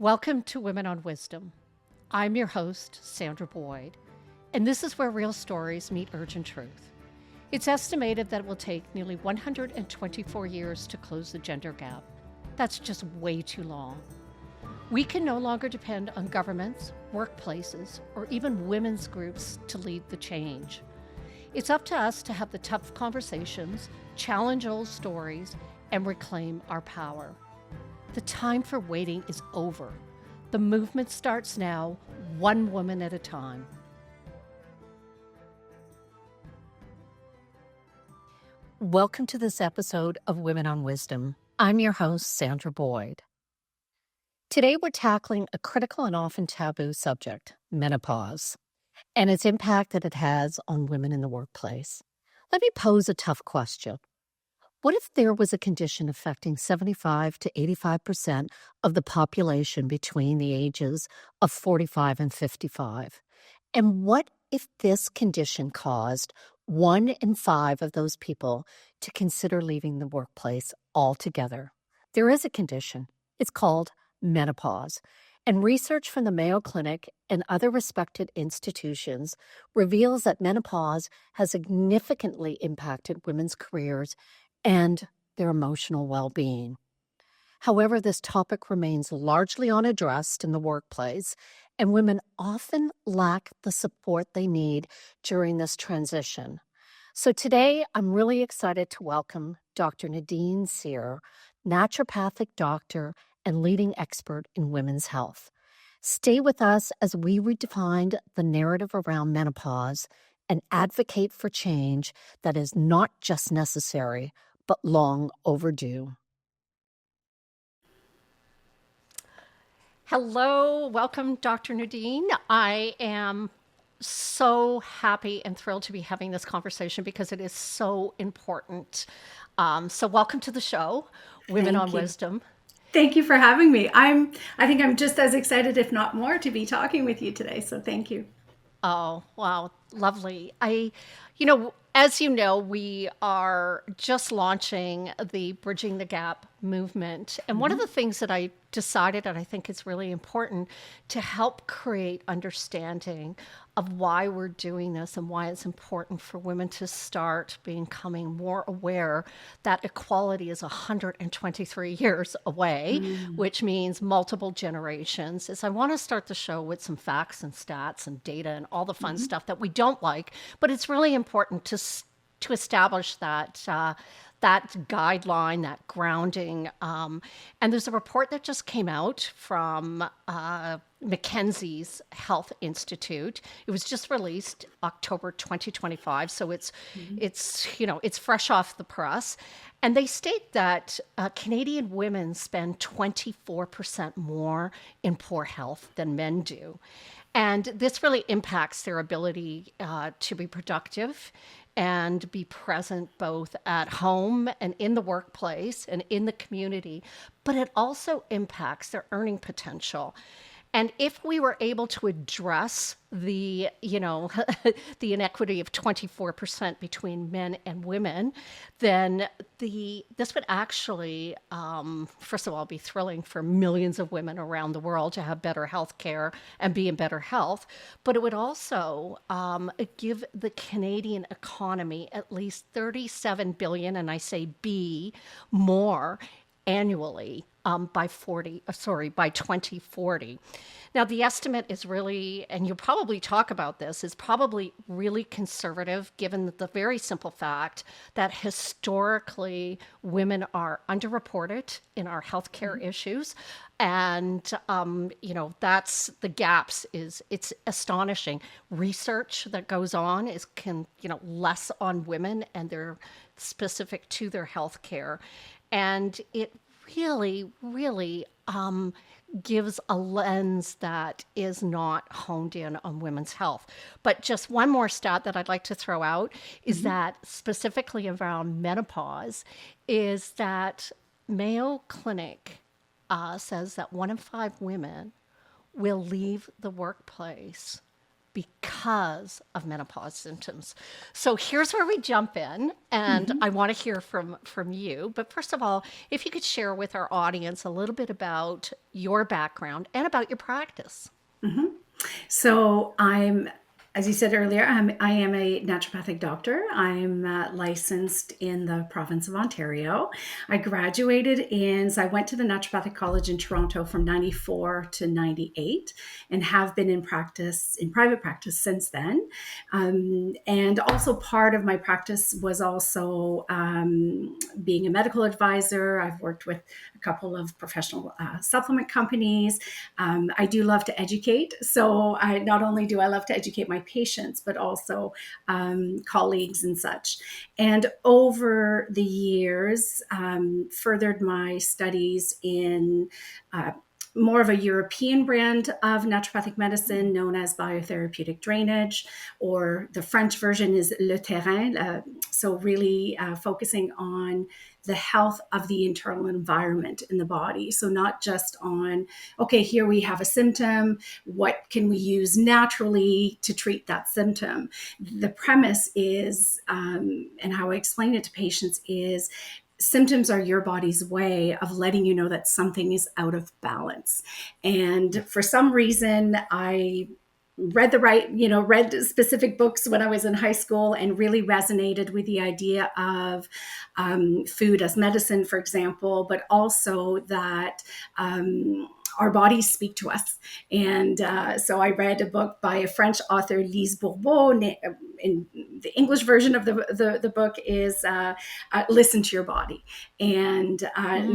Welcome to Women on Wisdom. I'm your host, Sandra Boyd, and this is where real stories meet urgent truth. It's estimated that it will take nearly 124 years to close the gender gap. That's just way too long. We can no longer depend on governments, workplaces, or even women's groups to lead the change. It's up to us to have the tough conversations, challenge old stories, and reclaim our power. The time for waiting is over. The movement starts now, one woman at a time. Welcome to this episode of Women on Wisdom. I'm your host, Sandra Boyd. Today we're tackling a critical and often taboo subject, menopause, and its impact that it has on women in the workplace. Let me pose a tough question. What if there was a condition affecting 75 to 85% of the population between the ages of 45 and 55? And what if this condition caused 1 in 5 of those people to consider leaving the workplace altogether? There is a condition. It's called menopause. And research from the Mayo Clinic and other respected institutions reveals that menopause has significantly impacted women's careers and their emotional well-being. However, this topic remains largely unaddressed in the workplace, and women often lack the support they need during this transition. So today, I'm really excited to welcome Dr. Nadine Cyr, naturopathic doctor and leading expert in women's health. Stay with us as we redefine the narrative around menopause and advocate for change that is not just necessary, but long overdue. Hello, welcome, Dr. Nadine. I am so happy and thrilled to be having this conversation because it is so important. So welcome to the show, Women on Wisdom. Thank you for having me. I think I'm just as excited, if not more, to be talking with you today. So thank you. Oh, wow. Lovely. As you know, we are just launching the Bridging the Gap movement. And one of the things that I decided, and I think it's really important to help create understanding of why we're doing this and why it's important for women to start becoming more aware that equality is 123 years away, which means multiple generations, is I want to start the show with some facts and stats and data and all the fun stuff that we don't like, but it's really important to establish that that guideline, that grounding. And there's a report that just came out from McKinsey's Health Institute. It was just released October 2025, so it's fresh off the press. And they state that Canadian women spend 24% more in poor health than men do. And this really impacts their ability to be productive and be present both at home and in the workplace and in the community, but it also impacts their earning potential. And if we were able to address the, the inequity of 24% between men and women, then this would actually, first of all, be thrilling for millions of women around the world to have better health care and be in better health. But it would also give the Canadian economy at least 37 billion, and I say B, more annually by 2040. Now, the estimate is really, and you'll probably talk about this, is probably really conservative given the very simple fact that historically women are underreported in our healthcare issues. And, that's the gaps it's astonishing. Research that goes on less on women and they're specific to their healthcare. And it really, really gives a lens that is not honed in on women's health. But just one more stat that I'd like to throw out is that specifically around menopause is that Mayo Clinic says that 1 in 5 women will leave the workplace because of menopause symptoms. So here's where we jump in, and I want to hear from you. But first of all, if you could share with our audience a little bit about your background and about your practice. So as you said earlier, I am a naturopathic doctor. I'm licensed in the province of Ontario. So I went to the Naturopathic College in Toronto from 94 to 98 and have been in private practice since then. And also part of my practice was also being a medical advisor. I've worked with a couple of professional supplement companies. I do love to educate. So not only do I love to educate my patients, but also colleagues and such. And over the years, furthered my studies in more of a European brand of naturopathic medicine known as biotherapeutic drainage, or the French version is le terrain. So really focusing on the health of the internal environment in the body. So not just on, okay, here we have a symptom, what can we use naturally to treat that symptom? The premise is, and how I explain it to patients is, symptoms are your body's way of letting you know that something is out of balance. And for some reason, I read specific books when I was in high school and really resonated with the idea of food as medicine, for example, but also that our bodies speak to us. And so I read a book by a French author, Lise Bourbeau. In the English version of the book is Listen to Your Body. And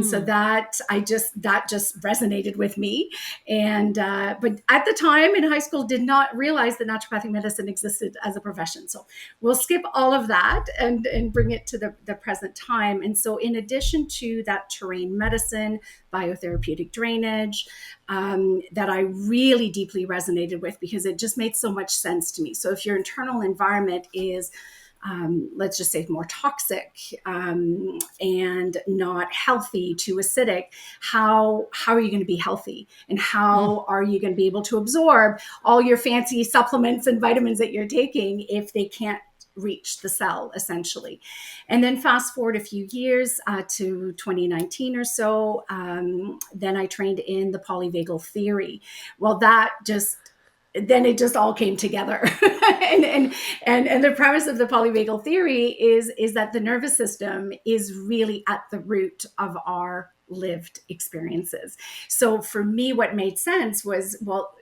so that just resonated with me. And but at the time in high school, did not realize that naturopathic medicine existed as a profession. So we'll skip all of that and bring it to the present time. And so in addition to that terrain medicine, biotherapeutic drainage, that I really deeply resonated with because it just made so much sense to me. So if your internal environment is let's just say more toxic and not healthy to acidic, how are you going to be healthy? And how are you going to be able to absorb all your fancy supplements and vitamins that you're taking if they can't reach the cell, essentially? And then fast forward a few years to 2019 or so, then I trained in the polyvagal theory. Well, then it just all came together. and the premise of the polyvagal theory is that the nervous system is really at the root of our lived experiences. So for me, what made sense was, well,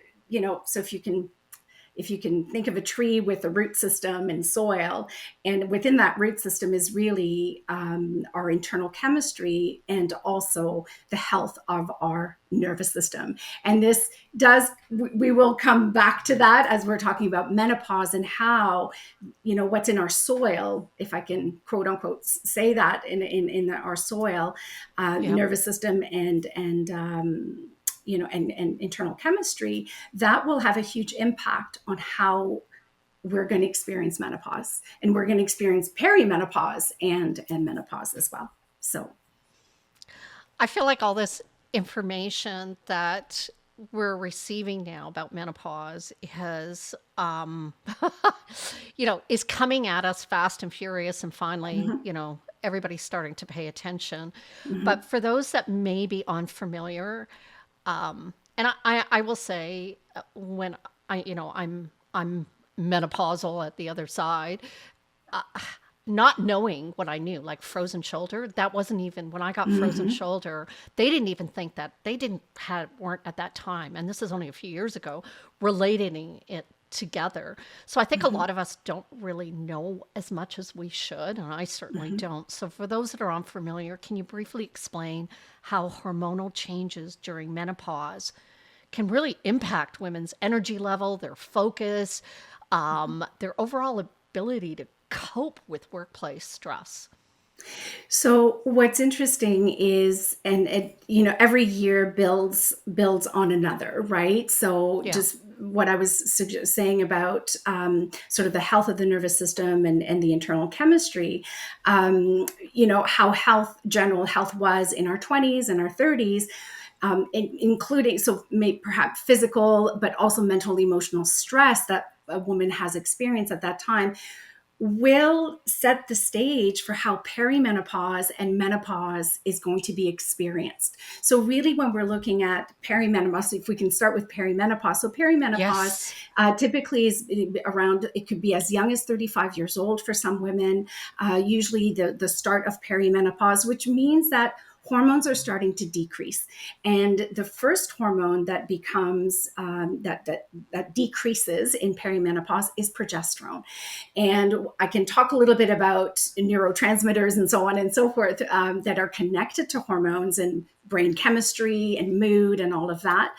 so if you can think of a tree with a root system and soil, and within that root system is really our internal chemistry and also the health of our nervous system. And we will come back to that as we're talking about menopause and how, what's in our soil, if I can quote unquote say that in our soil, nervous system and internal chemistry, that will have a huge impact on how we're going to experience menopause, and we're going to experience perimenopause and menopause as well. So I feel like all this information that we're receiving now about menopause has, is coming at us fast and furious, and finally, everybody's starting to pay attention. But for those that may be unfamiliar, and I will say when I'm menopausal at the other side, not knowing what I knew, like frozen shoulder, that wasn't even when I got frozen shoulder. They didn't even think that weren't at that time. And this is only a few years ago, relating it together. So I think a lot of us don't really know as much as we should, and I certainly don't. So for those that are unfamiliar, can you briefly explain how hormonal changes during menopause can really impact women's energy level, their focus, their overall ability to cope with workplace stress? So what's interesting is, and every year builds on another, right? So just what I was saying about sort of the health of the nervous system and the internal chemistry, how general health was in our 20s and our 30s, including perhaps physical, but also mental, emotional stress that a woman has experienced at that time will set the stage for how perimenopause and menopause is going to be experienced. So really, when we're looking at perimenopause, if we can start with perimenopause. So perimenopause Yes. typically is around, it could be as young as 35 years old for some women, usually the start of perimenopause, which means that hormones are starting to decrease. And the first hormone that becomes, that decreases in perimenopause is progesterone. And I can talk a little bit about neurotransmitters and so on and so forth, that are connected to hormones and brain chemistry and mood and all of that.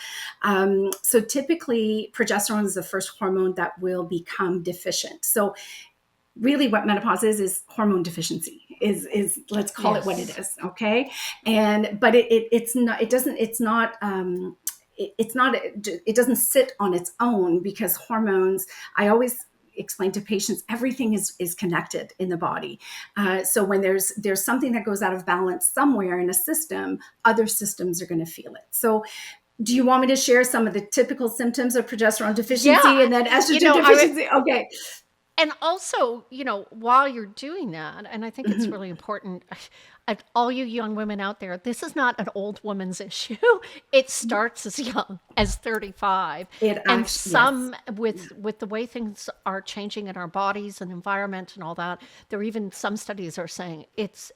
So typically, progesterone is the first hormone that will become deficient. So really what menopause is hormone deficiency, is let's call it what it Yes. is. Okay. But it's not, it doesn't sit on its own, because hormones, I always explain to patients, everything is connected in the body. So when there's something that goes out of balance somewhere in a system, other systems are going to feel it. So do you want me to share some of the typical symptoms of progesterone deficiency Yeah. and then You estrogen know, deficiency? Okay. and also, while you're doing that, and I think it's really important, all you young women out there, this is not an old woman's issue. It starts as young as 35. It And actually, yes. some, with the way things are changing in our bodies and environment and all that, there are even some studies are saying it's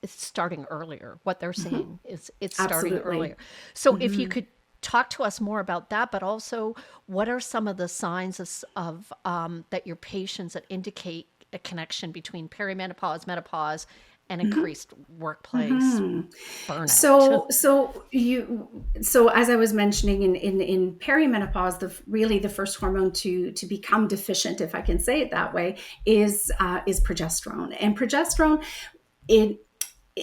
starting earlier. What they're seeing is it's starting Absolutely. earlier. So if you could talk to us more about that, but also what are some of the signs of that your patients that indicate a connection between perimenopause, menopause, and increased workplace burnout? So as I was mentioning, in perimenopause, really the first hormone to become deficient, if I can say it that way, is progesterone. And progesterone, it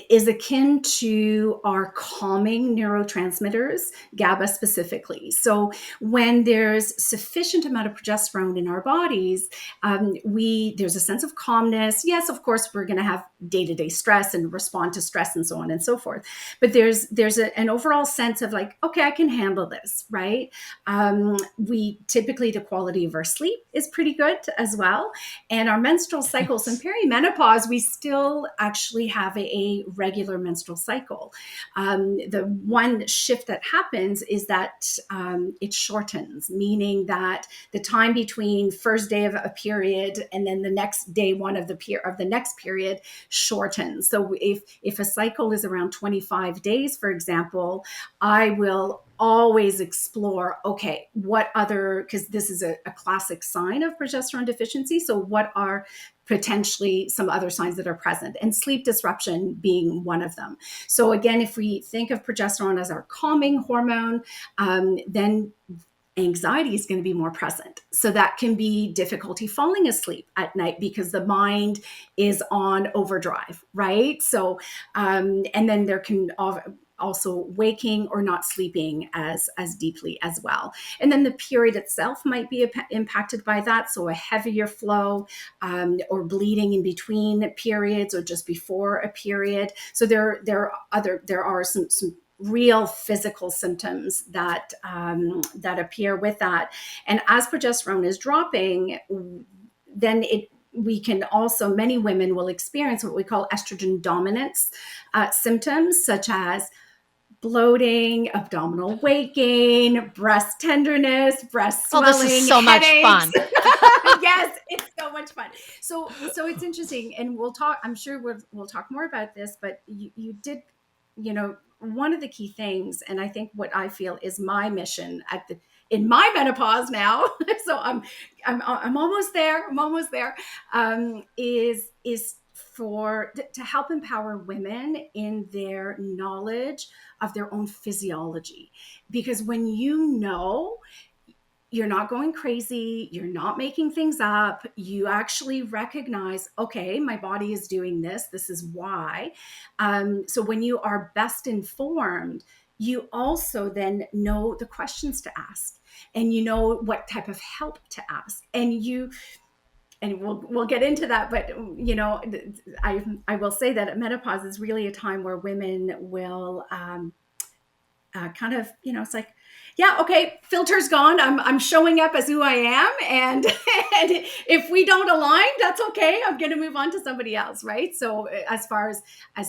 is akin to our calming neurotransmitters, GABA specifically. So when there's sufficient amount of progesterone in our bodies, there's a sense of calmness. Yes, of course, we're going to have day-to-day stress and respond to stress and so on and so forth. But there's an overall sense of like, okay, I can handle this, right? We typically, the quality of our sleep is pretty good as well. And our menstrual cycles in Yes. perimenopause, we still actually have a regular menstrual cycle. The one shift that happens is that it shortens, meaning that the time between first day of a period and then the next day one of the next period shortens. So if a cycle is around 25 days, for example, I will always explore, okay, what other, because this is a classic sign of progesterone deficiency. So what are potentially some other signs that are present, and sleep disruption being one of them. So again, if we think of progesterone as our calming hormone, then anxiety is going to be more present. So that can be difficulty falling asleep at night because the mind is on overdrive, right? So, and then there can also waking or not sleeping as deeply as well. And then the period itself might be impacted by that. So a heavier flow, or bleeding in between periods or just before a period. So there are some real physical symptoms that appear with that. And as progesterone is dropping, then we can also, many women will experience what we call estrogen dominance symptoms, such as bloating, abdominal weight gain, breast tenderness, breast Oh, this is swelling, so much headaches. fun. Yes, it's so much fun. So it's interesting, and we'll talk. I'm sure we'll talk more about this. But you did, one of the key things, and I think what I feel is my mission in my menopause now. So I'm almost there. I'm almost there. Is to help empower women in their knowledge of their own physiology. Because when you're not going crazy, you're not making things up, you actually recognize, okay, my body is doing this is why. So when you are best informed, you also then know the questions to ask, and you know what type of help to ask, and we'll get into that. But I will say that menopause is really a time where women will kind of, it's like, yeah, okay, filter's gone. I'm showing up as who I am, and and if we don't align, that's okay. I'm going to move on to somebody else, right? So as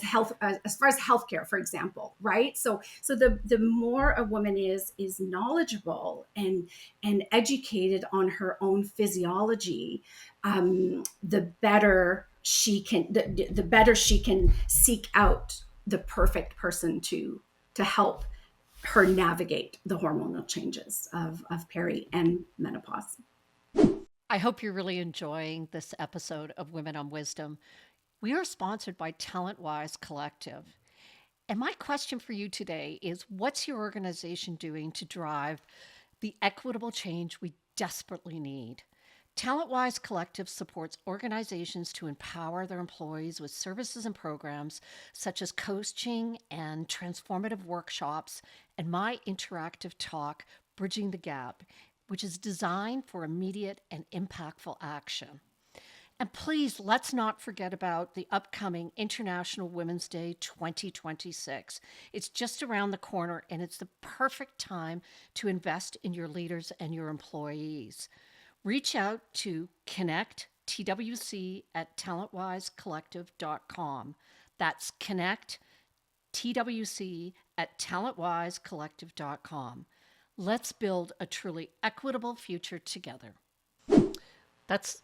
health as far as healthcare, for example, right? So the more a woman is knowledgeable and educated on her own physiology, the better the better she can seek out the perfect person to help her navigate the hormonal changes of peri and menopause. I hope you're really enjoying this episode of Women on Wisdom. We are sponsored by TalentWise Collective. And my question for you today is, what's your organization doing to drive the equitable change we desperately need? TalentWise Collective supports organizations to empower their employees with services and programs such as coaching and transformative workshops and my interactive talk, Bridging the Gap, which is designed for immediate and impactful action. And please, let's not forget about the upcoming International Women's Day 2026. It's just around the corner, and it's the perfect time to invest in your leaders and your employees. Reach out to Connect TWC at talentwisecollective.com. That's Connect TWC at talentwisecollective.com. Let's build a truly equitable future together. That's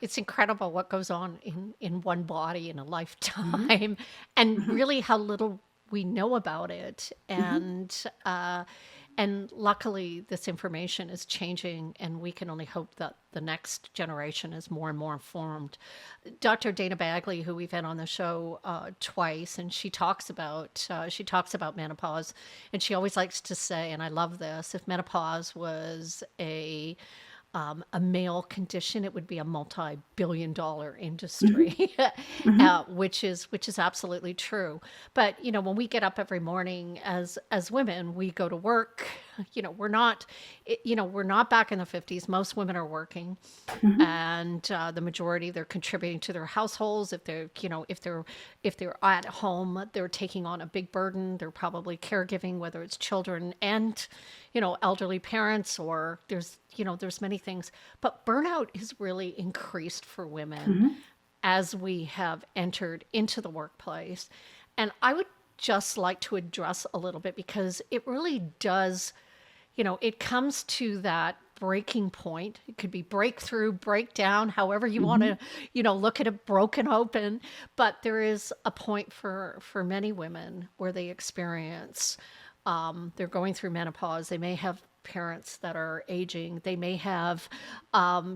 it's incredible what goes on in one body in a lifetime, and really how little we know about it. And luckily, this information is changing, and we can only hope that the next generation is more and more informed. Dr. Dana Bagley, who we've had on the show twice, and she talks about menopause, and she always likes to say, and I love this: if menopause was a male condition, it would be a multi-billion-dollar industry, which is absolutely true. But when we get up every morning as women, we go to work. We're not back in the 50s. Most women are working, and the majority they're contributing to their households. If they're at home, they're taking on a big burden. They're probably caregiving, whether it's children and elderly parents, or there's many things. But burnout is really increased for women as we have entered into the workplace. And I would just like to address a little bit, because it really does, it comes to that breaking point. It could be breakthrough, breakdown, however you want to, look at it, broken open. But there is a point for many women where they experience, they're going through menopause. They may have parents that are aging. They may have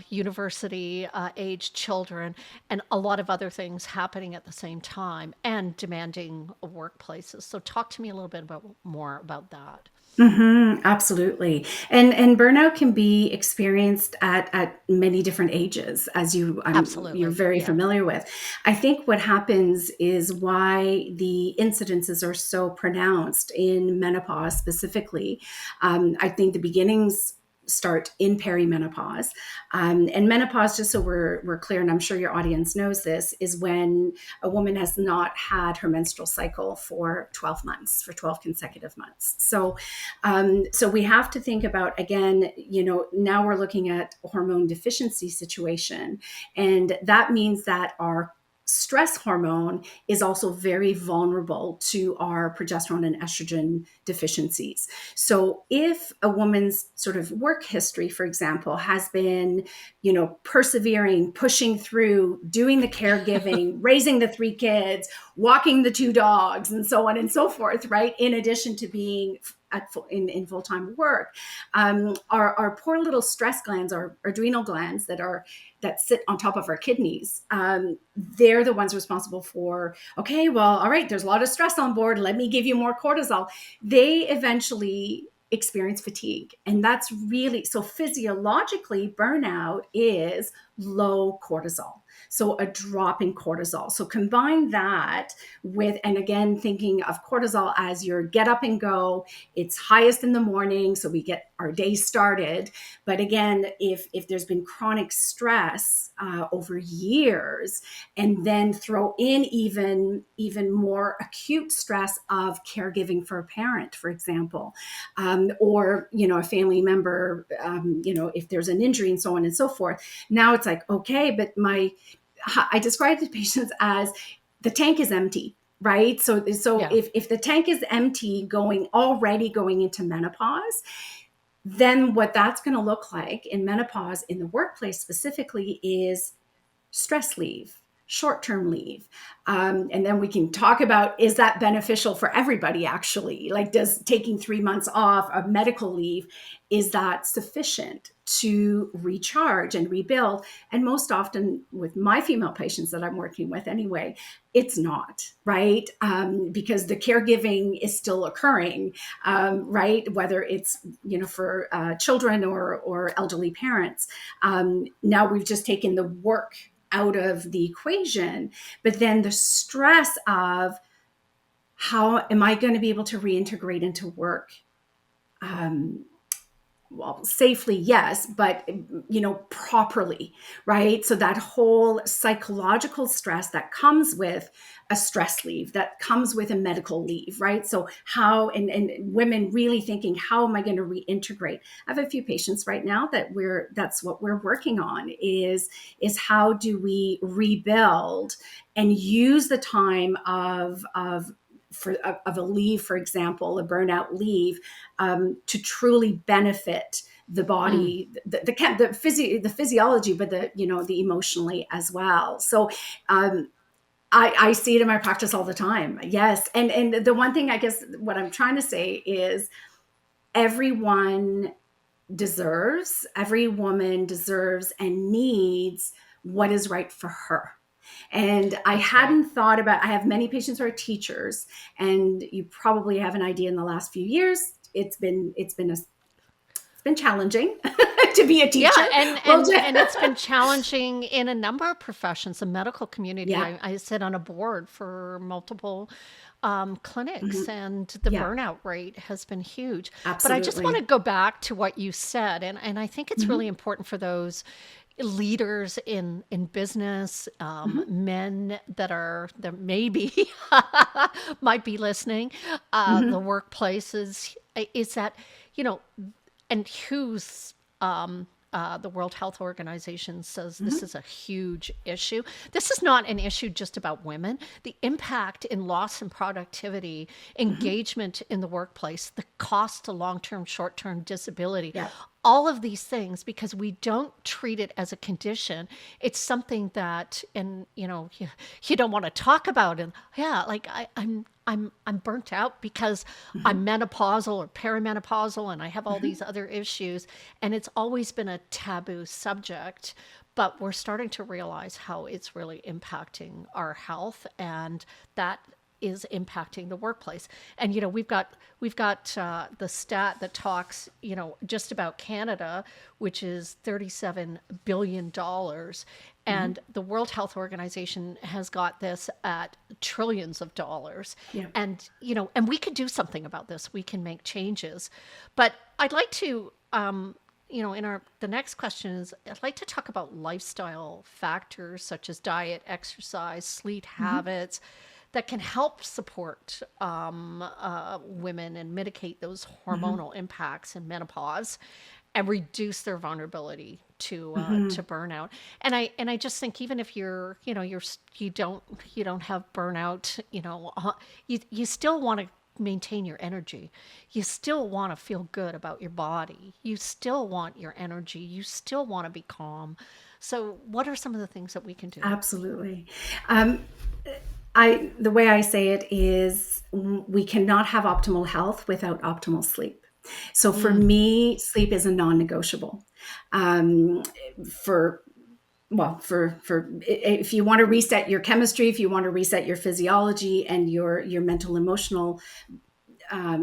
university age children, and a lot of other things happening at the same time, and demanding workplaces. So talk to me a little bit more about that. Absolutely. And burnout can be experienced at many different ages, as you're Absolutely. very Yeah. familiar with. I think what happens is why the incidences are so pronounced in menopause specifically. I think the beginnings start in perimenopause. And menopause, just so we're clear, and I'm sure your audience knows this, is when a woman has not had her menstrual cycle for 12 months, for 12 consecutive months. So we have to think about, again, now we're looking at hormone deficiency situation. And that means that our stress hormone is also very vulnerable to our progesterone and estrogen deficiencies. So if a woman's sort of work history, for example, has been, persevering, pushing through, doing the caregiving, raising the 3 kids, walking the 2 dogs, and so on and so forth, right? In addition to being in full-time work, our poor little stress glands, our adrenal glands that sit on top of our kidneys, they're the ones responsible for, okay, well, all right, there's a lot of stress on board. Let me give you more cortisol. They eventually experience fatigue. And that's really, so physiologically, burnout is low cortisol. So a drop in cortisol. So combine that with, and again, thinking of cortisol as your get up and go, it's highest in the morning. So we get our day started. But again, if there's been chronic stress over years, and then throw in even more acute stress of caregiving for a parent, for example, or a family member, if there's an injury and so on and so forth. Now it's like, okay, but I describe the patients as the tank is empty. Right. So Yeah. if the tank is empty going into menopause, then what that's going to look like in menopause in the workplace specifically is stress leave, short-term leave. And then we can talk about, is that beneficial for everybody actually? Like, does taking 3 months off of medical leave, is that sufficient to recharge and rebuild? And most often with my female patients that I'm working with anyway, it's not, right? Because the caregiving is still occurring, right? Whether it's, for children or elderly parents. Now we've just taken the work out of the equation, but then the stress of how am I going to be able to reintegrate into work? Well, safely, yes, but properly, right? So that whole psychological stress that comes with a stress leave, that comes with a medical leave, right? So how, and women really thinking, how am I going to reintegrate? I have a few patients right now that's what we're working on is how do we rebuild and use the time of a leave, for example, a burnout leave, to truly benefit the body, the physiology, but the emotionally as well. So I see it in my practice all the time. Yes, and the one thing I guess what I'm trying to say is every woman deserves and needs what is right for her. And I hadn't thought about, I have many patients who are teachers, and you probably have an idea in the last few years, it's been challenging to be a teacher. Yeah, and it's been challenging in a number of professions. The medical community, Yeah. I sit on a board for multiple clinics, and the Yeah. burnout rate has been huge. But I just want Absolutely. to go back to what you said, and I think it's really important for those leaders in business, men that maybe might be listening, the workplaces, is that, and who's the World Health Organization says this is a huge issue. This is not an issue just about women. The impact in loss in productivity, engagement in the workplace, the cost to long-term, short-term disability, Yeah. all of these things, because we don't treat it as a condition. It's something that, and you don't want to talk about it. Yeah, like I'm burnt out because I'm menopausal or perimenopausal, and I have all these other issues, and it's always been a taboo subject. But we're starting to realize how it's really impacting our health, and that is impacting the workplace. And we've got the stat that talks just about Canada, which is $37 billion, and the World Health Organization has got this at trillions of dollars. Yeah. And and we could do something about this. We can make changes. But I'd like to the next question is, I'd like to talk about lifestyle factors such as diet, exercise, sleep habits that can help support women and mitigate those hormonal impacts in menopause and reduce their vulnerability to burnout. And I just think, even if you don't have burnout, you still want to maintain your energy. You still want to feel good about your body. You still want your energy. You still want to be calm. So what are some of the things that we can do? Absolutely. The way I say it is, we cannot have optimal health without optimal sleep. So for me, sleep is a non-negotiable. For if you want to reset your chemistry, if you want to reset your physiology and your mental emotional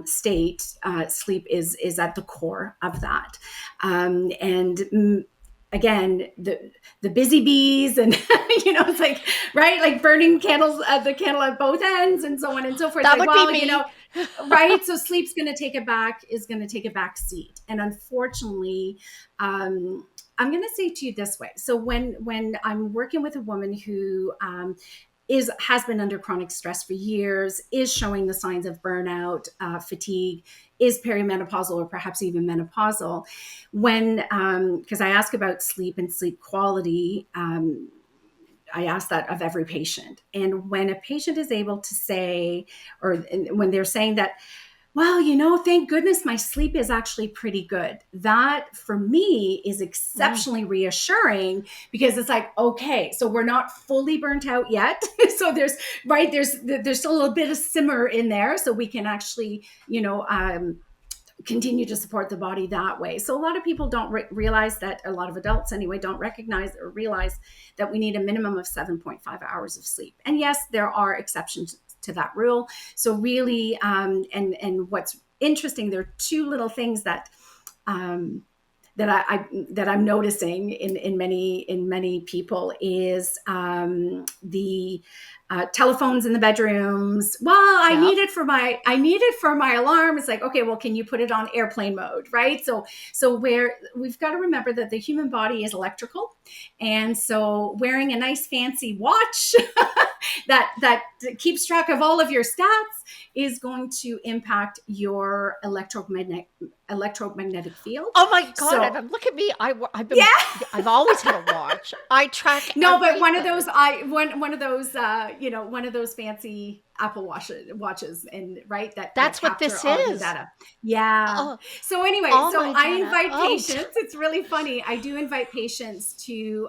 state, sleep is at the core of that. And again, the busy bees and, it's like, right, like burning candles at the candle at both ends and so on and so forth. That Like, would be well, me. right. So sleep's going to take a back seat. And unfortunately, I'm going to say to you this way. So when I'm working with a woman who, has been under chronic stress for years, is showing the signs of burnout, fatigue, is perimenopausal or perhaps even menopausal. When, because I ask about sleep and sleep quality, I ask that of every patient. And when a patient is able to say, or when they're saying that, well, thank goodness my sleep is actually pretty good. That for me is exceptionally reassuring, because it's like, okay, so we're not fully burnt out yet. So there's still a little bit of simmer in there. So we can actually, continue to support the body that way. So a lot of people don't realize that, a lot of adults anyway, don't recognize or realize that we need a minimum of 7.5 hours of sleep. And yes, there are exceptions to that rule. So really, and what's interesting, there are two little things that that I'm noticing in many people is the telephones in the bedrooms. Well, I Yep. need it for my alarm. It's like, okay, well, can you put it on airplane mode, right? So where we've got to remember that the human body is electrical, and so wearing a nice fancy watch that keeps track of all of your stats is going to impact your electromagnetic field. Oh my God! So And look at me. yeah, I've always had a watch. I track no, but one of those, everything. one of those fancy Apple watches, and right, that That's what capture this all of your is. data. Yeah. Oh, So anyway, all so my I data. invite Oh, patients. It's really funny. I do invite patients to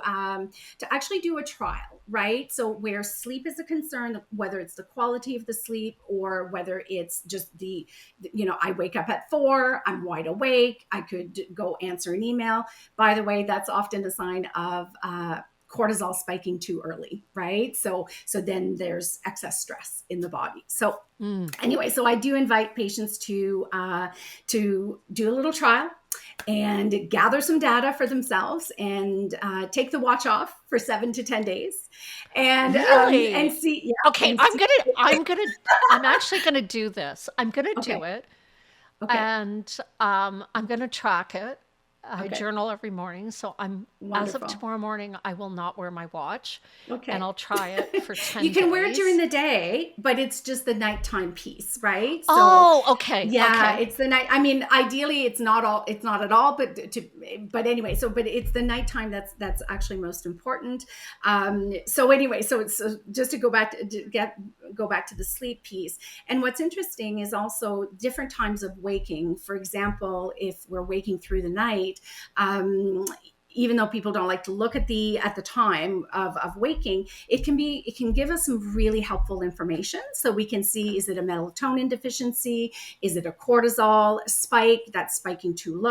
actually do a trial, right? So where sleep is a concern, whether it's the quality of the sleep or whether it's just I wake up at 4, I'm wide awake, I could go answer an email. By the way, that's often a sign of cortisol spiking too early, right? So then there's excess stress in the body. So mm. anyway, so I do invite patients to do a little trial and gather some data for themselves, and take the watch off for 7 to 10 days, and Really? see, yeah, Okay, and see. I'm actually gonna do this. I'm gonna do Okay, it, okay, and I'm gonna track it. I okay, journal every morning, so as of wonderful. tomorrow morning, I will not wear my watch, and Okay. I'll try it for You 10 can wear it during days. the day, but it's just the nighttime piece, right? So Oh, okay, yeah, okay. it's the night. I mean, ideally it's not at all, but anyway, but it's the nighttime that's actually most important. So anyway, so just to go back to the sleep piece. And what's interesting is also different times of waking. For example, if we're waking through the night, um, even though people don't like to look at the time of waking, it can give us some really helpful information. So we can see, is it a melatonin deficiency? Is it a cortisol spike that's spiking too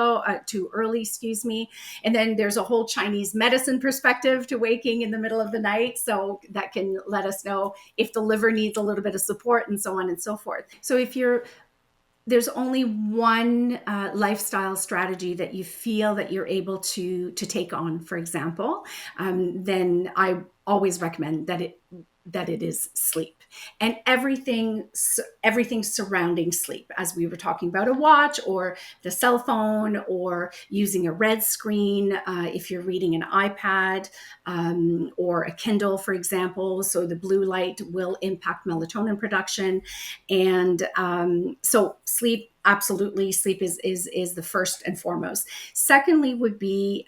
early, excuse me? And then there's a whole Chinese medicine perspective to waking in the middle of the night. So that can let us know if the liver needs a little bit of support, and so on and so forth. So if there's only one lifestyle strategy that you feel that you're able to take on, for example, then I always recommend that it is sleep, and everything surrounding sleep, as we were talking about a watch or the cell phone or using a red screen, if you're reading an iPad, or a Kindle, for example. So the blue light will impact melatonin production. And so sleep, absolutely, sleep is the first and foremost. Secondly would be,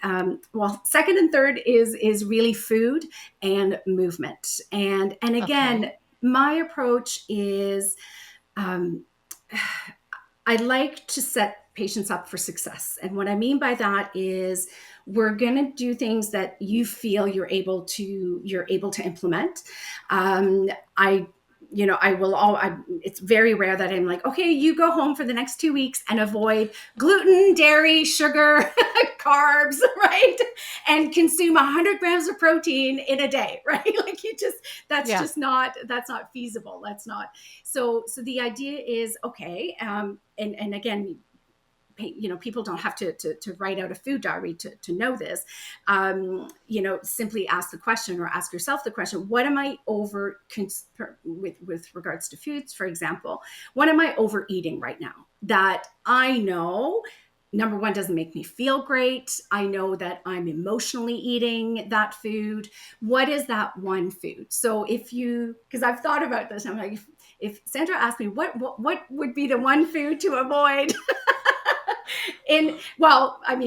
second and third is really food and movement. And Okay. again, my approach is, um, I like to set patients up for success. And what I mean by that is, we're going to do things that you feel you're able to implement. I I will it's very rare that I'm like, okay, you go home for the next 2 weeks and avoid gluten, dairy, sugar, carbs, right? And consume 100 grams of protein in a day, right? Like, Yeah. that's not feasible. That's not. So the idea is, okay. And again, people don't have to write out a food diary to know this. Simply ask the question, or ask yourself the question: what am I with regards to foods, for example? What am I overeating right now that I know, number one, doesn't make me feel great? I know that I'm emotionally eating that food. What is that one food? So because I've thought about this, I'm like, if Sandra asked me what would be the one food to avoid,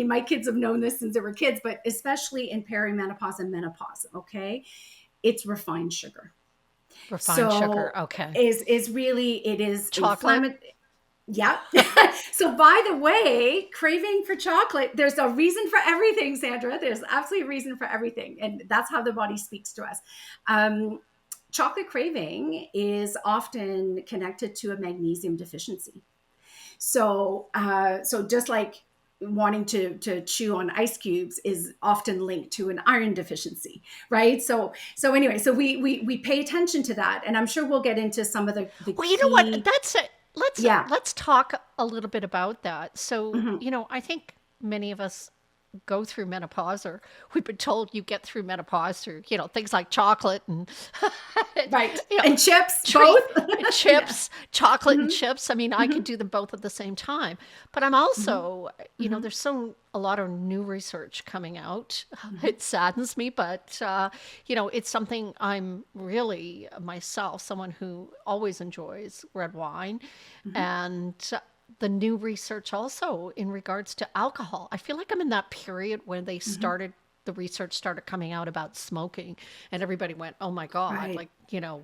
my kids have known this since they were kids, but especially in perimenopause and menopause, okay, it's refined sugar. Refined sugar. So Okay. is really, it is Chocolate. inflammatory. Yeah. So by the way, craving for chocolate, there's a reason for everything, Sandra. There's absolutely a reason for everything. And that's how the body speaks to us. Chocolate craving is often connected to a magnesium deficiency. So just like wanting to chew on ice cubes is often linked to an iron deficiency, right? So anyway, so we pay attention to that, and I'm sure we'll get into some of the Well, you know what? key. That's it. Yeah. Let's talk a little bit about that. So, Mhm. I think many of us go through menopause, or we've been told you get through menopause through, things like chocolate and Right. you know, And chips, treat both. Yeah. chips, chocolate and Hmm. chips. I mean, I could Hmm. do them both at the same time. But I'm Hmm. also, Hmm. there's a lot of new research coming out. Hmm. It saddens me, but it's something I'm really myself, someone who always enjoys red wine, Hmm. and the new research also in regards to alcohol. I feel like I'm in that period when Hmm. the research started coming out about smoking, and everybody went, oh my God, Right. like,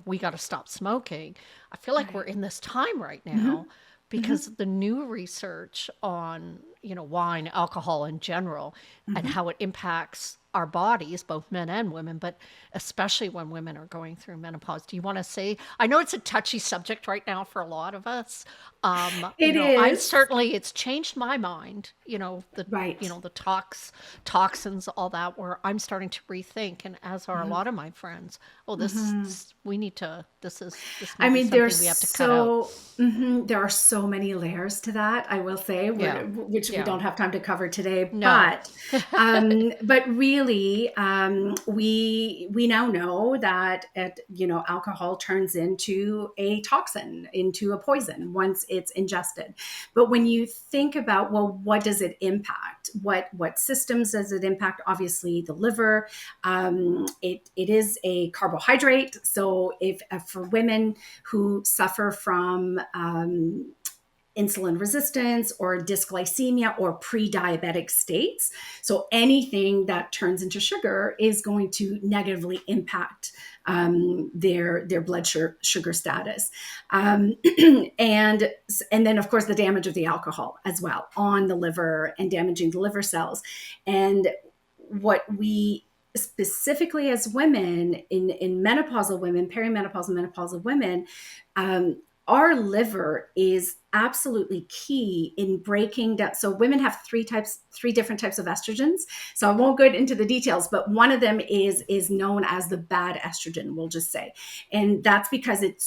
we got to stop smoking. I feel like we're Right. in this time right Hmm. now Hmm. because the new research on, wine, alcohol in general, and Hmm. how it impacts our bodies, both men and women, but especially when women are going through menopause. Do you want to say? I know it's a touchy subject right now for a lot of us. It I'm is. certainly, it's changed my mind. Right. The toxins, all that. Where I'm starting to rethink, and as are a Hmm. lot of my friends. Oh, Hmm. we need to. This may I be mean, something we have to cut out. there are so many layers to that, I will say, Yeah, which we yeah. don't have time to cover today. No. But really, we now know that alcohol turns into a toxin, into a poison once it's ingested. But when you think about, well, what does it impact? What systems does it impact? Obviously, the liver. It is a carbohydrate, so if for women who suffer from insulin resistance or dysglycemia or pre-diabetic states. So anything that turns into sugar is going to negatively impact their blood sugar status, and and then of course the damage of the alcohol as well on the liver and damaging the liver cells. And what we specifically as women in menopausal women, perimenopausal, menopausal women, our liver is absolutely key in breaking down. So women have three different types of estrogens. So I won't go into the details, but one of them is known as the bad estrogen, we'll just say. And that's because it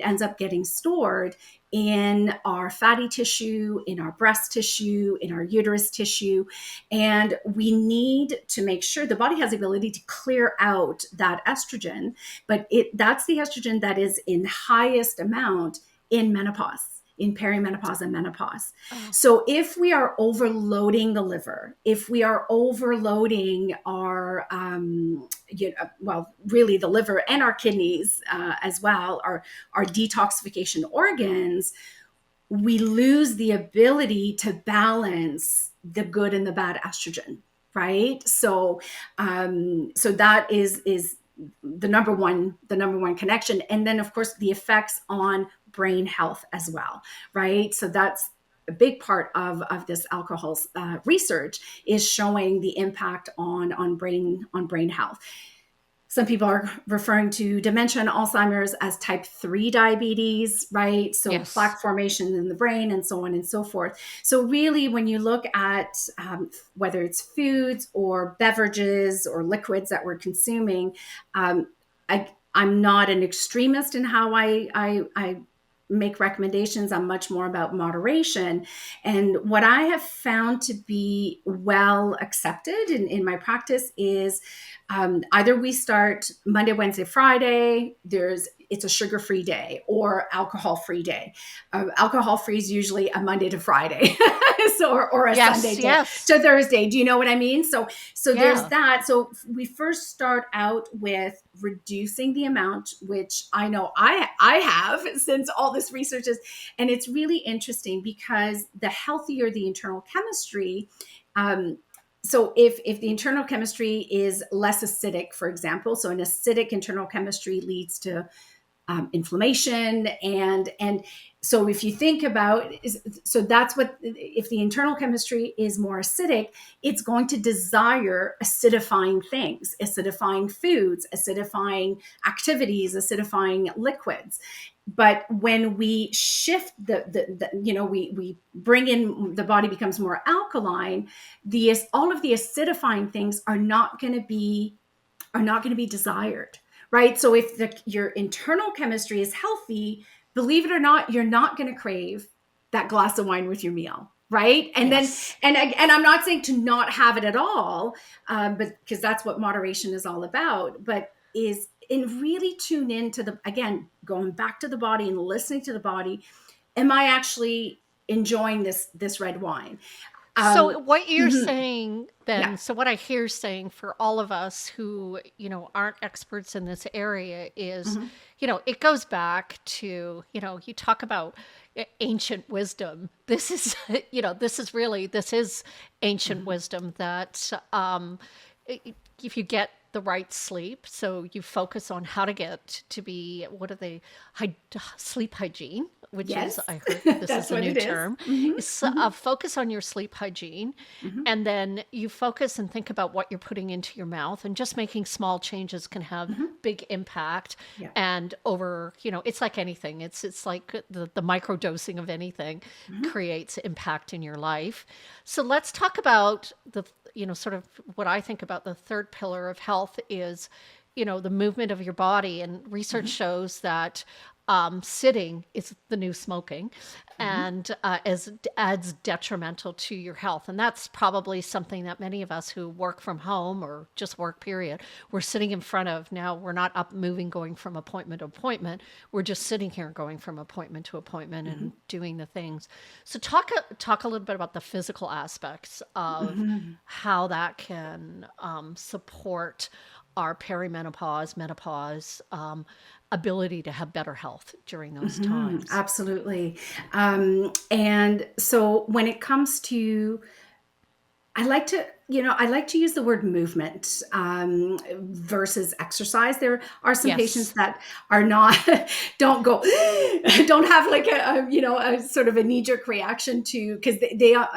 ends up getting stored in our fatty tissue, in our breast tissue, in our uterus tissue. And we need to make sure the body has the ability to clear out that estrogen, but that's the estrogen that is in highest amount in menopause, in perimenopause and menopause. Oh, So if we are overloading the liver, if we are overloading our, really the liver and our kidneys as well, our detoxification organs, we lose the ability to balance the good and the bad estrogen, right? So that is the number one connection. And then of course the effects on brain health as well, right? So that's a big part of this alcohol's research, is showing the impact on brain health. Some people are referring to dementia and Alzheimer's as type 3 diabetes, right? So yes. plaque formation in the brain and so on and so forth. So really, when you look at whether it's foods or beverages or liquids that we're consuming, um, I'm not an extremist in how I make recommendations. I'm much more about moderation. And what I have found to be well accepted in my practice is either we start Monday, Wednesday, Friday, it's a sugar-free day or alcohol-free day. Alcohol-free is usually a Monday to Friday, or a Sunday Yes, to yes. Thursday. Do you know what I mean? So there's Yeah. that. So we first start out with reducing the amount, which I know I have since all this research is, and it's really interesting because the healthier the internal chemistry, so if the internal chemistry is less acidic, for example, so an acidic internal chemistry leads to inflammation, and so if you think about, so that's what, if the internal chemistry is more acidic, it's going to desire acidifying things, acidifying foods, acidifying activities, acidifying liquids. But when we shift we bring in, the body becomes more alkaline, all of the acidifying things are not going to be desired, right? So if your internal chemistry is healthy, believe it or not, you're not going to crave that glass of wine with your meal, right? And then, Yes. and I'm not saying to not have it at all, but because that's what moderation is all about, but is in really tune into the, again, going back to the body and listening to the body. Am I actually enjoying this red wine? So what you're Mhm. saying Yeah. then, so what I hear saying for all of us who, aren't experts in this area is, Mhm. it goes back to, you talk about ancient wisdom. This is, this is ancient Mhm. wisdom that if you get the right sleep, so you focus on how to get to be, what are they, sleep hygiene, which is, Yes. I heard this That's is a what new it is. term, Mhm. is Mhm. focus on your sleep hygiene. Mhm. And then you focus and think about what you're putting into your mouth, and just making small changes can have Mhm. big impact. Yeah. And over, it's like anything. It's like the micro dosing of anything Mhm. creates impact in your life. So let's talk about sort of what I think about the third pillar of health is, the movement of your body. And research Mhm. shows that sitting is the new smoking, Mhm. and adds detrimental to your health. And that's probably something that many of us who work from home or just work, period, we're sitting in front of. Now we're not up moving, going from appointment to appointment. We're just sitting here going from appointment to appointment and Mhm. doing the things. So talk a little bit about the physical aspects of Mhm. how that can support our perimenopause, menopause, ability to have better health during those Mhm. times. Absolutely. And so when it comes to, I like to use the word movement versus exercise. There are some patients Yes. that are not, don't go, don't have like a sort of a knee jerk reaction to, because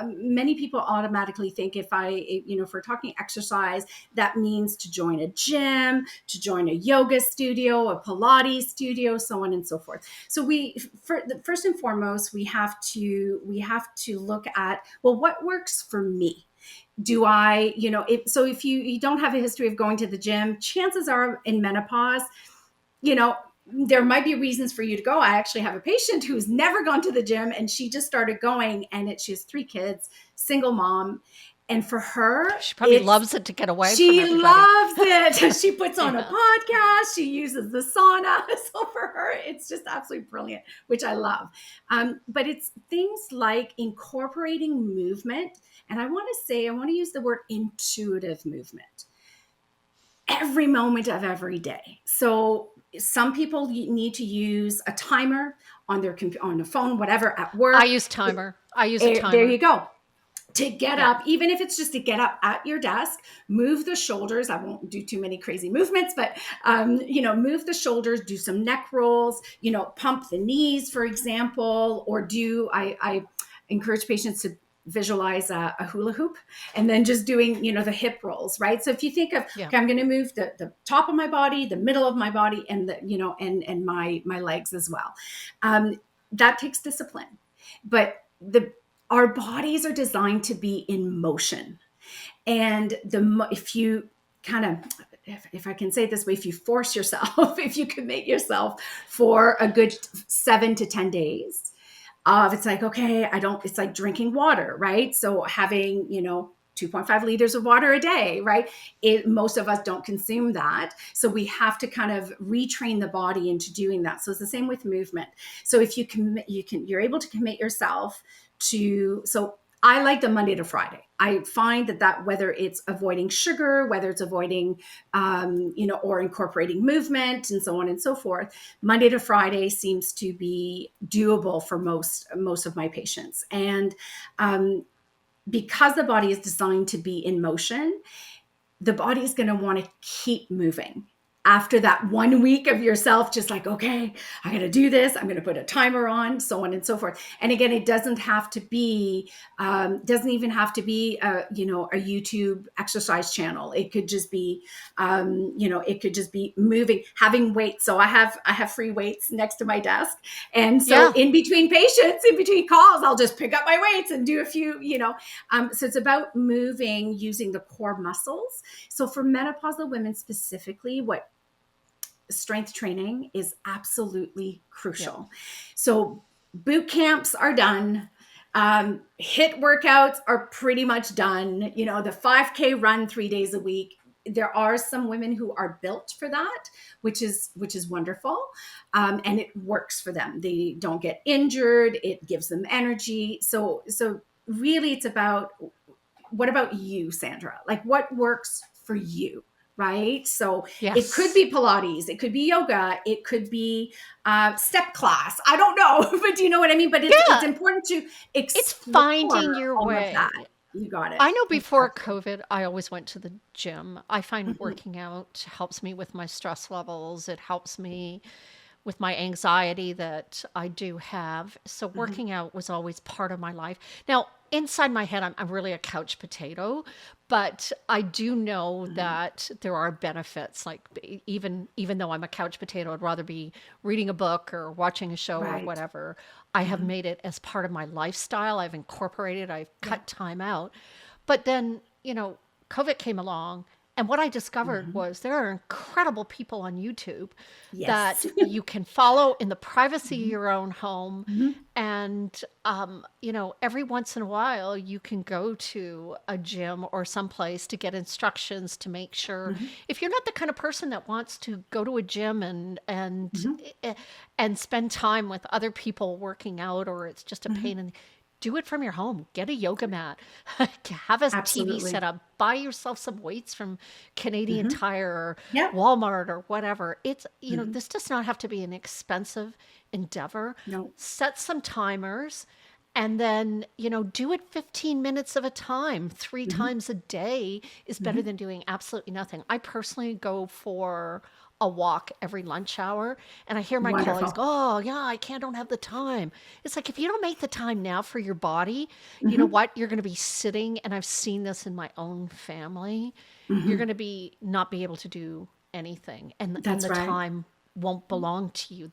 many people automatically think if we're talking exercise, that means to join a gym, to join a yoga studio, a Pilates studio, so on and so forth. So first and foremost, we have to look at, well, what works for me? Do I, if you don't have a history of going to the gym, chances are in menopause, you know, there might be reasons for you to go. I actually have a patient who's never gone to the gym, and she just started going, and she has 3 kids, single mom. And for her, She probably loves it to get away from she everybody. loves it. She puts on a Yeah. podcast. She uses the sauna. So for her, it's just absolutely brilliant, which I love. But it's things like incorporating movement. And I want to use the word intuitive movement every moment of every day. So some people need to use a timer on their on the phone, whatever, at I work. use timer. I use a There timer. you go, to get Yeah. up, even if it's just to get up at your desk, move the shoulders. I won't do too many crazy movements, but move the shoulders, do some neck rolls, pump the knees, for example, or I encourage patients to visualize a hula hoop, and then just doing, the hip rolls, right? So if you think of, Yeah. okay, I'm going to move the top of my body, the middle of my body, and and my legs as well. That takes discipline, but our bodies are designed to be in motion. And if you kind of, if I can say it this way, if you force yourself, if you commit yourself for a good 7 to 10 days, it's like, okay, it's like drinking water, right? So having, 2.5 liters of water a day, right? Most of us don't consume that. So we have to kind of retrain the body into doing that. So it's the same with movement. So if you commit, you're able to commit yourself so I like the Monday to Friday. I find that whether it's avoiding sugar, whether it's avoiding, or incorporating movement and so on and so forth, Monday to Friday seems to be doable for most of my patients. And because the body is designed to be in motion, the body is going to want to keep moving. After that 1 week of yourself, just like, okay, I got to do this. I'm going to put a timer on, so on and so forth. And again, it doesn't even have to be a YouTube exercise channel. It could just be, moving, having weights. So I have free weights next to my desk. And so in between patients, in between calls, I'll just pick up my weights and do a few, so it's about moving using the core muscles. So for menopausal women specifically, what strength training is absolutely crucial. So boot camps are done. HIIT workouts are pretty much done. The 5K run 3 days a week. There are some women who are built for that, which is wonderful. And it works for them. They don't get injured. It gives them energy. So really it's about, what about you, Sandra? Like, what works for you? Right? So It could be Pilates, it could be yoga, it could be step class. I don't know, but do you know what I mean? But it's important to explore. It's finding your way. That. You got it. I know before COVID, I always went to the gym. I find working out helps me with my stress levels. It helps me with my anxiety that I do have. So working out was always part of my life. Now, inside my head, I'm really a couch potato, but I do know that there are benefits. Like even though I'm a couch potato, I'd rather be reading a book or watching a show or whatever. I have made it as part of my lifestyle. I've incorporated, I've cut time out. But then, COVID came along. And what I discovered was there are incredible people on YouTube that you can follow in the privacy of your own home. And, every once in a while you can go to a gym or someplace to get instructions to make sure if you're not the kind of person that wants to go to a gym and spend time with other people working out, or it's just a pain in do it from your home. Get a yoga mat. Have a TV set up. Buy yourself some weights from Canadian Tire or Walmart or whatever. It's, this does not have to be an expensive endeavor. No. Set some timers and then, do it 15 minutes at a time. 3 times a day is better than doing absolutely nothing. I personally go for a walk every lunch hour, and I hear my colleagues go, "Oh, yeah, I don't have the time." It's like, if you don't make the time now for your body, you know what? You're going to be sitting, and I've seen this in my own family. You're going to not be able to do anything, and the time won't belong to you.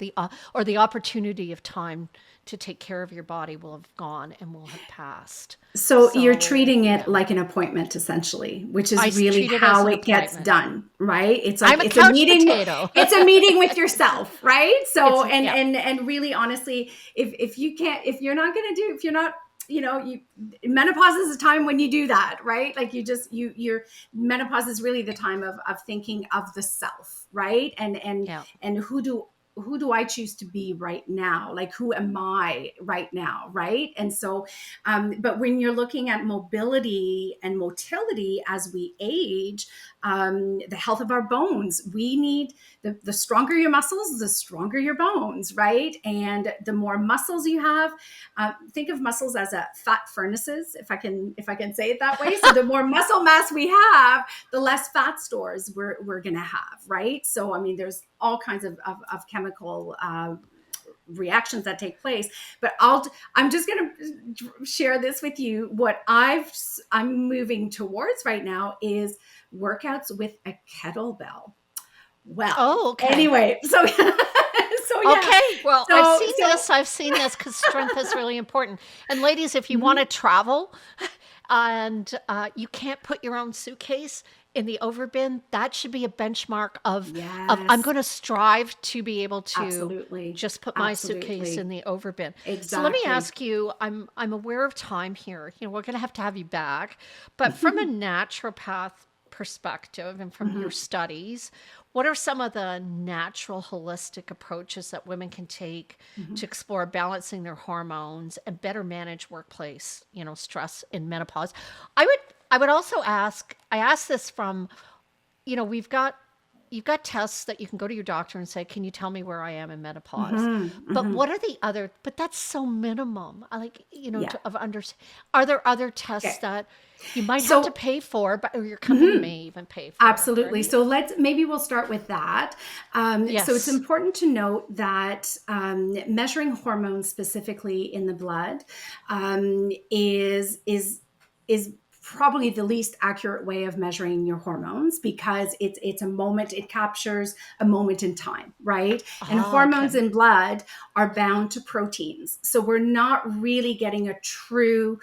Or the opportunity of time to take care of your body will have gone and will have passed. So you're treating it like an appointment, essentially, which is really how it gets done, right? It's like it's a meeting. It's a meeting with yourself, right? So and really, honestly, if menopause is a time when you do that, right? Like your menopause is really the time of thinking of the self, right? And who do I choose to be right now? Like, who am I right now? Right. And so, but when you're looking at mobility and motility as we age, the health of our bones, we need the stronger your muscles, the stronger your bones, right? And the more muscles you have, think of muscles as fat furnaces, if I can say it that way. So the more muscle mass we have, the less fat stores we're going to have, right? So, I mean, there's all kinds of chemical reactions that take place, but I'm just going to share this with you. What I'm moving towards right now is workouts with a kettlebell. Well, anyway, so yeah. Okay, well, I've seen this because strength is really important. And ladies, if you want to travel and you can't put your own suitcase in the overbin. That should be a benchmark of I'm Yes, going to strive to be able to absolutely. just put my suitcase in Absolutely. the overbin. So let me Exactly. ask you, I'm aware of time here. We're going to have you back, but from a naturopath perspective and from your studies, what are some of the natural holistic approaches that women can take to explore balancing their hormones and better manage workplace, stress in menopause? I would I would also ask, I ask this from, we've got you've got tests that you can go to your doctor and say, "Can you tell me where I am in menopause?" But what are the other? But that's so minimum. I like, Yeah. to of under. Are there other tests Okay. that you might have to So, pay for, but or your company may even pay for, absolutely. right? So maybe we'll start with that. So it's Yes. important to note that measuring hormones specifically in the blood is probably the least accurate way of measuring your hormones, because it's a moment, it captures a moment in time, right? And Ah, hormones okay. in blood are bound to proteins, so we're not really getting a true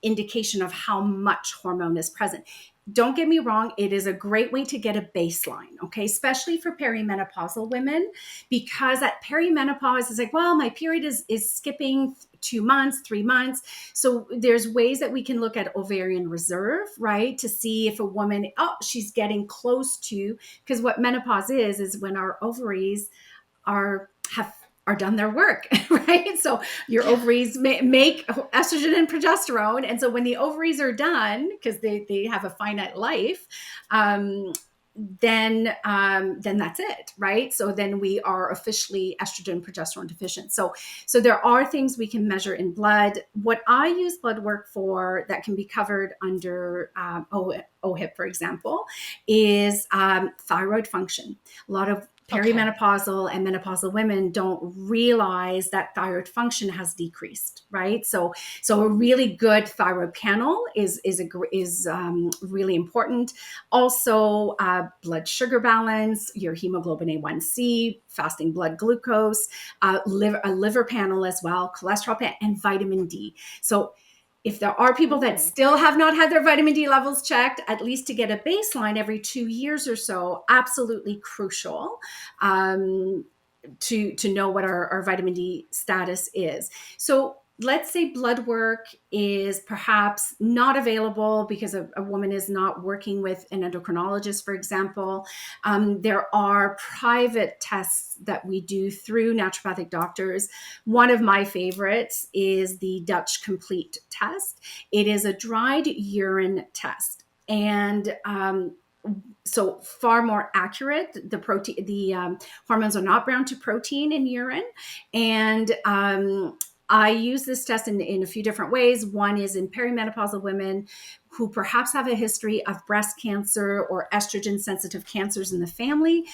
indication of how much hormone is present. Don't get me wrong, it is a great way to get a baseline, okay, especially for perimenopausal women, because at perimenopause is like, well, my period is skipping 2 months, 3 months. So there's ways that we can look at ovarian reserve, right, to see if a woman, oh, she's getting close to, because what menopause is when our ovaries have are done their work, right? So your Yeah. ovaries make estrogen and progesterone, and so when the ovaries are done, because they have a finite life, um, then that's it, right? So then we are officially estrogen progesterone deficient. So there are things we can measure in blood. What I use blood work for that can be covered under OHIP, for example, is thyroid function. A lot of Okay. perimenopausal and menopausal women don't realize that thyroid function has decreased, right? So a really good thyroid panel is really important. Also, blood sugar balance, your hemoglobin A1C, fasting blood glucose, a liver panel as well, cholesterol panel, and vitamin D. So if there are people that Ooh. still have not had their vitamin D levels checked, at least to get a baseline every 2 years or so, absolutely crucial. Um, to know what our vitamin D status is. So let's say blood work is perhaps not available because a woman is not working with an endocrinologist, for example. There are private tests that we do through naturopathic doctors. One of my favorites is the Dutch Complete test. It is a dried urine test. And so far more accurate. The hormones are not bound to protein in urine, and I use this test in a few different ways. One is in perimenopausal women who perhaps have a history of breast cancer or estrogen sensitive cancers in the family.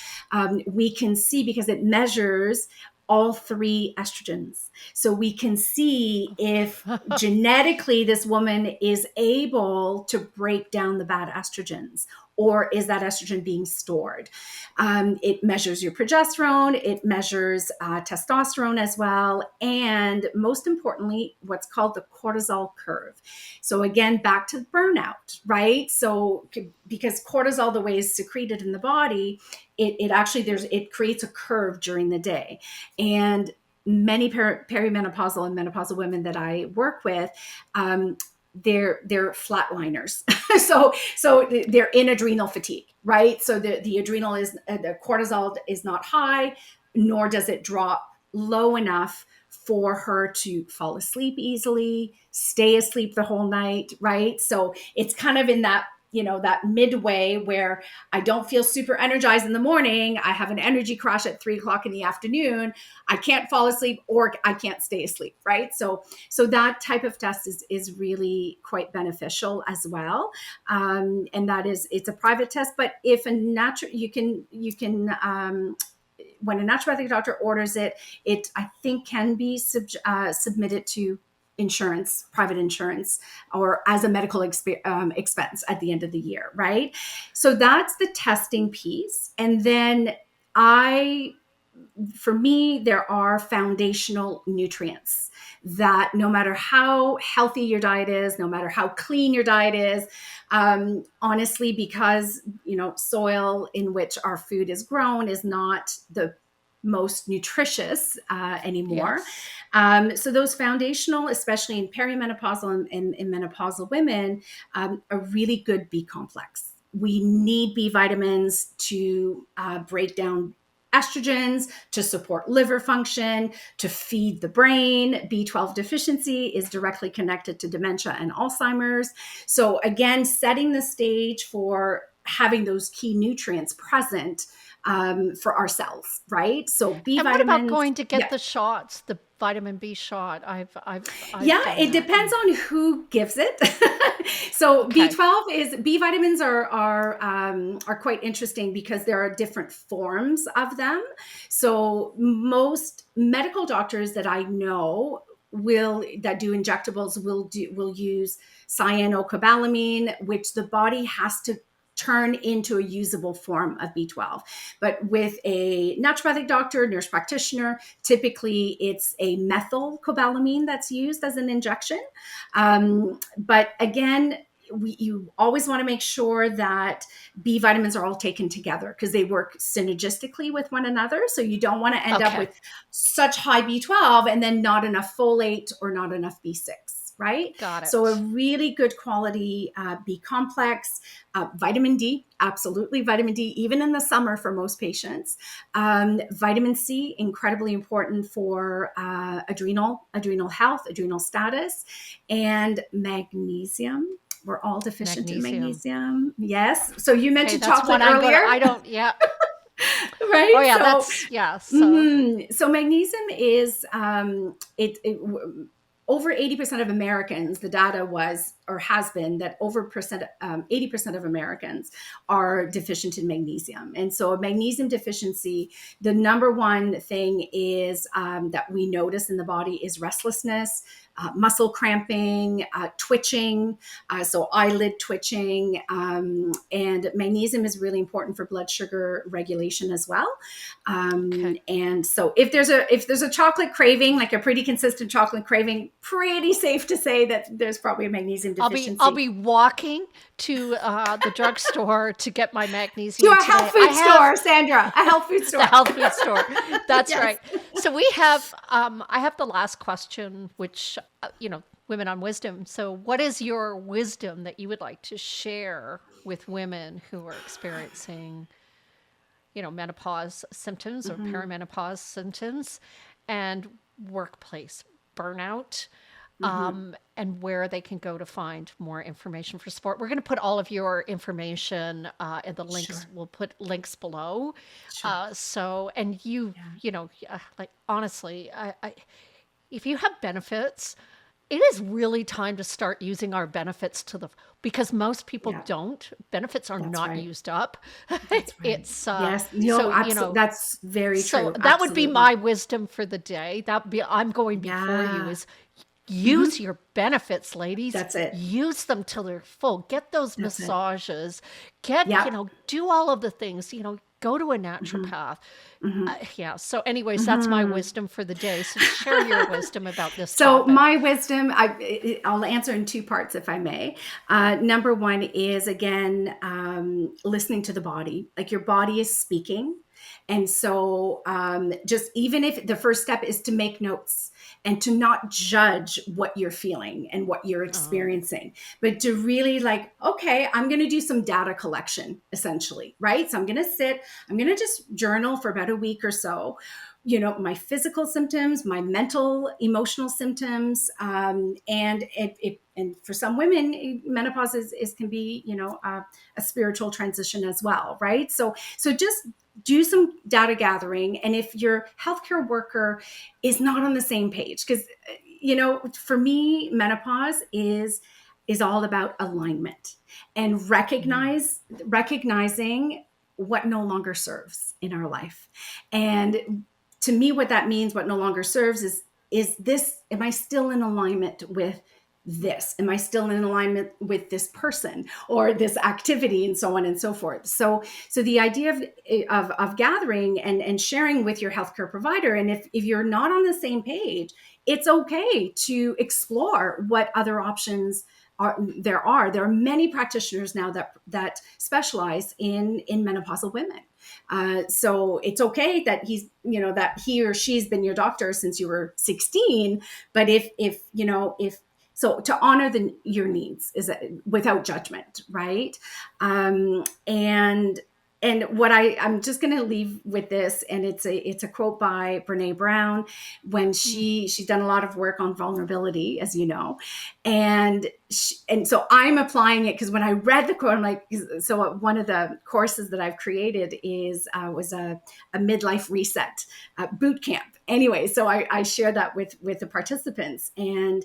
We can see, because it measures all three estrogens. So we can see if genetically this woman is able to break down the bad estrogens, or is that estrogen being stored? It measures your progesterone, it measures testosterone as well, and most importantly, what's called the cortisol curve. So again, back to burnout, right? So because cortisol, the way it's secreted in the body, it creates a curve during the day, and many perimenopausal and menopausal women that I work with, they're flatliners. so they're in adrenal fatigue, right? So the adrenal is the cortisol is not high, nor does it drop low enough for her to fall asleep easily, stay asleep the whole night, right? So it's kind of in that, that midway where I don't feel super energized in the morning. I have an energy crash at 3 o'clock in the afternoon. I can't fall asleep, or I can't stay asleep, right? So that type of test is really quite beneficial as well. And it's a private test, but if a natural, you can when a naturopathic doctor orders it, it I think can be submitted to insurance, private insurance, or as a medical expense at the end of the year, right? So that's the testing piece. And then I for me, there are foundational nutrients that no matter how healthy your diet is, no matter how clean your diet is, honestly, because, soil in which our food is grown is not the most nutritious anymore. Yes. So those foundational, especially in perimenopausal and in menopausal women, a really good B complex. We need B vitamins to break down estrogens, to support liver function, to feed the brain. B12 deficiency is directly connected to dementia and Alzheimer's. So again, setting the stage for having those key nutrients present for ourselves, right? So B And what about vitamins, going to get yeah. the shots, the vitamin B shot? I've Yeah, done it that. depends on who gives it. So Okay. B vitamins are quite interesting because there are different forms of them. So most medical doctors that I know that do injectables will use cyanocobalamin, which the body has to turn into a usable form of B12. But with a naturopathic doctor, nurse practitioner, typically it's a methylcobalamin that's used as an injection. But again, you always want to make sure that B vitamins are all taken together because they work synergistically with one another. So you don't want to end up Okay. with such high B12 and then not enough folate or not enough B6, right? Got So a it. really good quality B complex, vitamin D, absolutely vitamin D, even in the summer for most patients. Vitamin C, incredibly important for adrenal health, adrenal status, and magnesium. We're all deficient in Magnesium. magnesium. Yes. So you Okay, mentioned that's chocolate one earlier, I don't, yeah. Oh right? yeah, So, yeah. So, so magnesium is over 80% of Americans, the data was or has been that over 80% of Americans are deficient in magnesium. And so a magnesium deficiency, the number one thing is that we notice in the body is restlessness, muscle cramping, twitching, so eyelid twitching, and magnesium is really important for blood sugar regulation as well. okay. And so if there's a chocolate craving, like a pretty consistent chocolate craving, pretty safe to say that there's probably a magnesium I'll deficiency. be walking to the drugstore to get my To magnesium a health today. I food have store, Sandra, a health food the store. health food store. That's Yes. right. So we have I have the last question, which women on wisdom. So what is your wisdom that you would like to share with women who are experiencing menopause symptoms or Mm-hmm. perimenopause symptoms and workplace burnout, Mm-hmm. and where they can go to find more information for support. We're going to put all of your information in the links. Sure. We'll put links below. Sure. And Yeah. like honestly, if you have benefits, it is really time to start using our benefits because most people Yeah. don't. Benefits are That's not right. used up. That's right. It's Yes. No, so absolutely. That's very so true. that would be Absolutely. my wisdom for the day. That would be I'm going before you Yeah. is Mm-hmm. use your benefits, ladies. That's it. Use them till they're full. Get those That's it. massages. Yep. Do all of the things, go to a Mm-hmm. naturopath. Mm-hmm. Yeah. So anyways, that's my Mm-hmm. wisdom for the day. So share your wisdom about this So topic. my wisdom, I'll answer in two parts if I may. Number one is again listening to the body. Like your body is speaking, and so just even if the first step is to make notes and to not judge what you're feeling and what you're Oh, experiencing, but to really like, okay, I'm going to do some data collection essentially, right? So I'm going to sit, I'm going to just journal for about a week or so, my physical symptoms, my mental, emotional symptoms, and for some women, menopause can be, a spiritual transition as well, right? So just do some data gathering, and if your healthcare worker is not on the same page, because for me, menopause is all about alignment and recognizing what no longer serves in our life. And to me, what that means, what no longer serves is this, am I still in alignment with this? Am I still in alignment with this person or this activity, and so on and so forth? So the idea of gathering and sharing with your healthcare provider, and if you're not on the same page, it's okay to explore what other options there are. There are many practitioners now that specialize in menopausal women. So it's okay that that he or she's been your doctor since you were 16. But if so, to honor your needs is without judgment, right? And what I'm just going to leave with this, and it's a quote by Brene Brown when she's done a lot of work on vulnerability, as you know, and so I'm applying it because when I read the quote, I'm like, so one of the courses that I've created was a midlife reset boot camp. Anyway, so I share that with the participants. And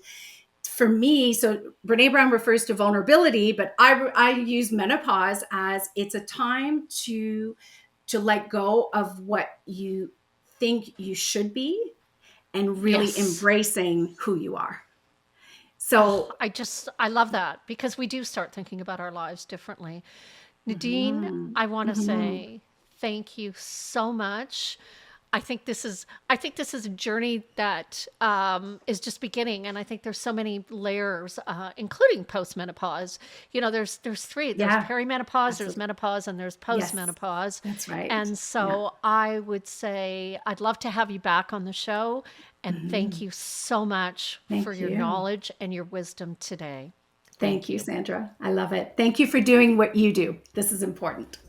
for me, so Brene Brown refers to vulnerability, but I use menopause as it's a time to let go of what you think you should be and really embracing who you are. So I love that, because we do start thinking about our lives differently. Nadine, I want to say thank you so much. I think this is a journey that is just beginning, and I think there's so many layers, including postmenopause. There's three. There's perimenopause, there's menopause, and there's postmenopause. Yes, that's right. And so I would say I'd love to have you back on the show, and thank you so much for your knowledge and your wisdom today. Thank you, Sandra. I love it. Thank you for doing what you do. This is important.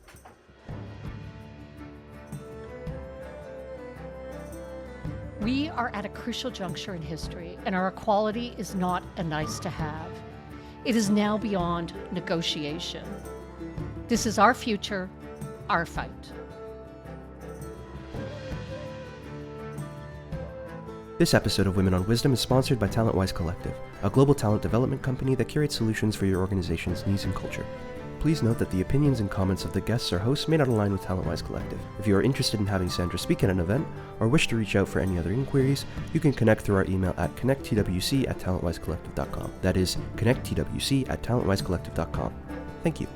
We are at a crucial juncture in history, and our equality is not a nice to have. It is now beyond negotiation. This is our future, our fight. This episode of Women on Wisdom is sponsored by TalentWise Collective, a global talent development company that curates solutions for your organization's needs and culture. Please note that the opinions and comments of the guests or hosts may not align with TalentWise Collective. If you are interested in having Sandra speak at an event, or wish to reach out for any other inquiries, you can connect through our email at connecttwc@talentwisecollective.com. That is, connecttwc@talentwisecollective.com. Thank you.